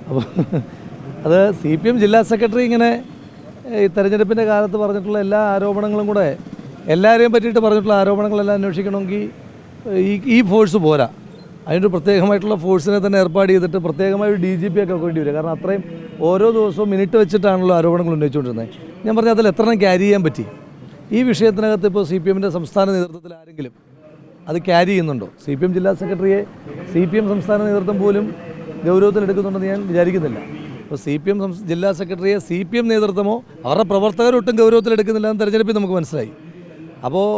അപ്പോൾ അത് CPM ജില്ലാ സെക്രട്ടറി ഇങ്ങനെ ഈ തെരഞ്ഞെടുപ്പിൻ്റെ കാലത്ത് പറഞ്ഞിട്ടുള്ള എല്ലാ ആരോപണങ്ങളും കൂടെ എല്ലാവരെയും പറ്റിയിട്ട് പറഞ്ഞിട്ടുള്ള ആരോപണങ്ങളെല്ലാം അന്വേഷിക്കണമെങ്കിൽ ഈ ഫോഴ്സ് പോരാ. അതിനൊരു പ്രത്യേകമായിട്ടുള്ള ഫോഴ്സിനെ തന്നെ ഏർപ്പാട് ചെയ്തിട്ട് പ്രത്യേകമായ ഒരു DGP ഒക്കെ വേണ്ടി വരും. കാരണം അത്രയും ഓരോ ദിവസവും മിനിറ്റ് വെച്ചിട്ടാണല്ലോ ആരോപണങ്ങൾ ഉന്നയിച്ചുകൊണ്ടിരുന്നത്. ഞാൻ പറഞ്ഞാൽ അതിൽ എത്ര ക്യാരി ചെയ്യാൻ പറ്റി? ഈ വിഷയത്തിനകത്ത് ഇപ്പോൾ CPMൻ്റെ സംസ്ഥാന നേതൃത്വത്തിൽ ആരെങ്കിലും അത് ക്യാരി ചെയ്യുന്നുണ്ടോ? CPM ജില്ലാ സെക്രട്ടറിയെ CPM സംസ്ഥാന നേതൃത്വം പോലും ഗൗരവത്തിലെടുക്കുന്നുണ്ടെന്ന് ഞാൻ വിചാരിക്കുന്നില്ല. അപ്പോൾ CPM ജില്ലാ സെക്രട്ടറിയെ CPM നേതൃത്വമോ അവരുടെ പ്രവർത്തകരൊട്ടും ഗൗരവത്തിലെടുക്കുന്നില്ല എന്ന് തെരഞ്ഞെടുപ്പിൽ നമുക്ക് മനസ്സിലായി. അപ്പോൾ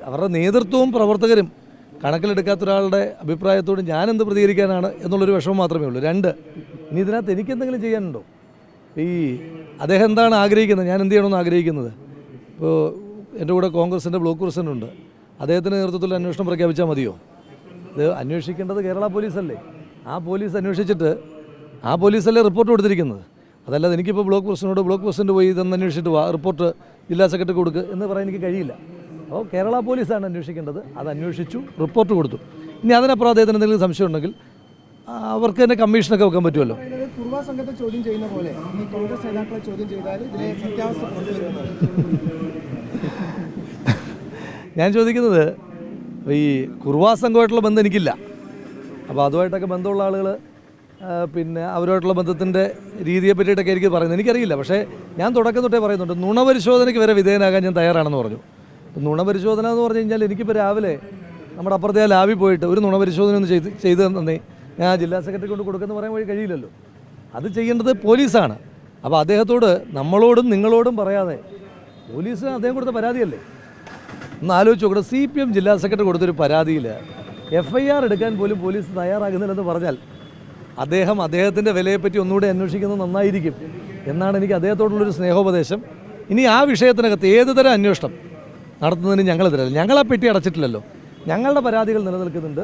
അവരുടെ നേതൃത്വവും പ്രവർത്തകരും കണക്കിലെടുക്കാത്ത ഒരാളുടെ അഭിപ്രായത്തോട് ഞാനെന്ത് പ്രതികരിക്കാനാണ് എന്നുള്ളൊരു വിഷമം മാത്രമേ ഉള്ളൂ. 2, ഇനി ഇതിനകത്ത് എനിക്കെന്തെങ്കിലും ചെയ്യാനുണ്ടോ? അദ്ദേഹം എന്താണ് ആഗ്രഹിക്കുന്നത്, ഞാൻ എന്ത് ചെയ്യണമെന്ന് ആഗ്രഹിക്കുന്നത്? ഇപ്പോൾ എൻ്റെ കൂടെ കോൺഗ്രസിൻ്റെ ബ്ലോക്ക് പ്രസിഡൻ്റുണ്ട്. അദ്ദേഹത്തിൻ്റെ നേതൃത്വത്തിൽ അന്വേഷണം പ്രഖ്യാപിച്ചാൽ മതിയോ? ഇത് അന്വേഷിക്കേണ്ടത് കേരള പോലീസല്ലേ. ആ പോലീസ് അന്വേഷിച്ചിട്ട് ആ പോലീസല്ലേ റിപ്പോർട്ട് കൊടുത്തിരിക്കുന്നത്. അതല്ലാതെ എനിക്കിപ്പോൾ ബ്ലോക്ക് പ്രസിഡന്റ് പോയി ഇതൊന്ന് അന്വേഷിച്ചിട്ട് റിപ്പോർട്ട് ജില്ലാ സെക്രട്ടറി കൊടുക്കുക എന്ന് പറയാൻ എനിക്ക് കഴിയില്ല. അപ്പോൾ കേരള പോലീസാണ് അന്വേഷിക്കേണ്ടത്. അത് അന്വേഷിച്ചു, റിപ്പോർട്ട് കൊടുത്തു. ഇനി അതിനപ്പുറം അദ്ദേഹത്തിന് എന്തെങ്കിലും സംശയം ഉണ്ടെങ്കിൽ അവർക്ക് തന്നെ കമ്മീഷനൊക്കെ വെക്കാൻ പറ്റുമല്ലോ. കുർവാ സംഘത്തെ ചോദ്യം ചെയ്യുന്ന പോലെ ഈ കോൺഗ്രസ് നേതാക്കളെ ചോദ്യം ചെയ്താൽ ഇതിലെ സത്യാവസ്ഥ കൊണ്ടുവരുന്നത്. ഞാൻ ചോദിക്കുന്നത് ഈ കുർവാ സംഘമായിട്ടുള്ള ബന്ധം എനിക്കില്ല. അപ്പോൾ അതുമായിട്ടൊക്കെ ബന്ധമുള്ള ആളുകൾ പിന്നെ അവരുമായിട്ടുള്ള ബന്ധത്തിൻ്റെ രീതിയെ പറ്റിയിട്ടൊക്കെ എനിക്ക് പറയുന്നത് എനിക്കറിയില്ല. പക്ഷേ ഞാൻ തുടക്കം തൊട്ടേ പറയുന്നുണ്ട്, നുണപരിശോധനയ്ക്ക് വരെ വിധേയനാകാൻ ഞാൻ തയ്യാറാണെന്ന് പറഞ്ഞു. നുണപരിശോധന എന്ന് പറഞ്ഞു കഴിഞ്ഞാൽ എനിക്കിപ്പോൾ രാവിലെ നമ്മുടെ അപ്പുറത്തെ ലാബിൽ പോയിട്ട് ഒരു നുണപരിശോധന ഒന്ന് ചെയ്ത് തന്നെ ഞാൻ ജില്ലാ സെക്രട്ടറി കൊണ്ട് കൊടുക്കുമെന്ന് പറയാൻ വഴി കഴിയില്ലല്ലോ. അത് ചെയ്യേണ്ടത് പോലീസാണ്. അപ്പോൾ അദ്ദേഹത്തോട് നമ്മളോടും നിങ്ങളോടും പറയാതെ പോലീസ് അദ്ദേഹം കൊടുത്ത പരാതിയല്ലേ ഒന്ന് ആലോചിച്ച് നോക്കട്ടെ. CPM ജില്ലാ സെക്രട്ടറി കൊടുത്തൊരു പരാതിയിൽ FIR എടുക്കാൻ പോലും പോലീസ് തയ്യാറാകുന്നില്ലെന്ന് പറഞ്ഞാൽ അദ്ദേഹത്തിൻ്റെ വിലയെപ്പറ്റി ഒന്നുകൂടെ അന്വേഷിക്കുന്നത് നന്നായിരിക്കും എന്നാണ് എനിക്ക് അദ്ദേഹത്തോടുള്ളൊരു സ്നേഹോപദേശം. ഇനി ആ വിഷയത്തിനകത്ത് ഏത് തരം അന്വേഷണം നടത്തുന്നതിന് ഞങ്ങളെതിരല്ല. ഞങ്ങൾ ആ പെട്ടി അടച്ചിട്ടില്ലല്ലോ. ഞങ്ങളുടെ പരാതികൾ നിലനിൽക്കുന്നുണ്ട്.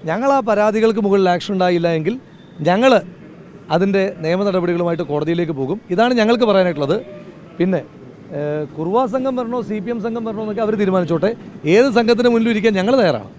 ഞങ്ങൾ ആ പരാതികൾക്ക് മുകളിൽ ആക്ഷൻ ഉണ്ടായില്ല എങ്കിൽ ഞങ്ങൾ അതിൻ്റെ നിയമ നടപടികളുമായിട്ട് കോടതിയിലേക്ക് പോകും. ഇതാണ് ഞങ്ങൾക്ക് പറയാനായിട്ടുള്ളത്. പിന്നെ കുർവാ സംഘം വരണോ CPM സംഘം വരണോ എന്നൊക്കെ അവർ തീരുമാനിച്ചോട്ടെ. ഏത് സംഘത്തിന് മുന്നിൽ ഇരിക്കാൻ ഞങ്ങൾ തയ്യാറാണ്.